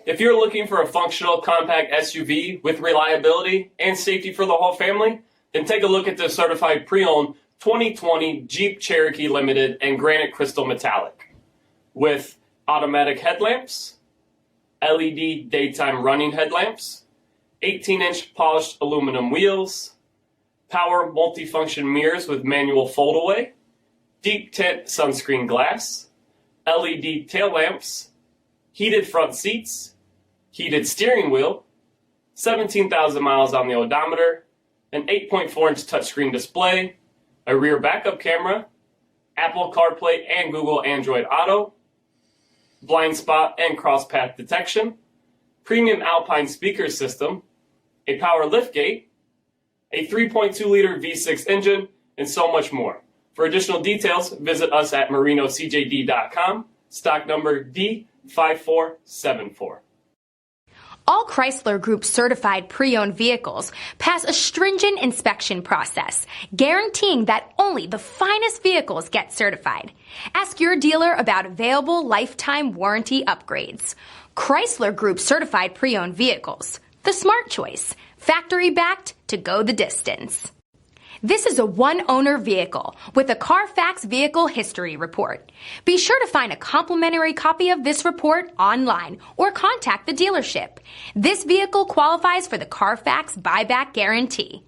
If you're looking for a functional compact SUV with reliability and safety for the whole family, then take a look at the certified pre-owned 2020 Jeep Cherokee Limited and Granite Crystal Metallic with automatic headlamps, LED daytime running headlamps, 18-inch polished aluminum wheels, power multifunction mirrors with manual fold-away, deep tint sunscreen glass, LED tail lamps, heated front seats, heated steering wheel, 17,000 miles on the odometer, an 8.4-inch touchscreen display, a rear backup camera, Apple CarPlay and Google Android Auto, blind spot and cross path detection, premium ALPINE speaker system, a power liftgate, a 3.2-liter V6 engine, and so much more. For additional details, visit us at marinocjd.com, stock number D5474. All Chrysler Group certified pre-owned vehicles pass a stringent inspection process, guaranteeing that only the finest vehicles get certified. Ask your dealer about available lifetime warranty upgrades. Chrysler Group certified pre-owned vehicles, the smart choice, factory backed to go the distance. This is a one-owner vehicle with a CARFAX vehicle history report. Be sure to find a complimentary copy of this report online or contact the dealership. This vehicle qualifies for the CARFAX buyback guarantee.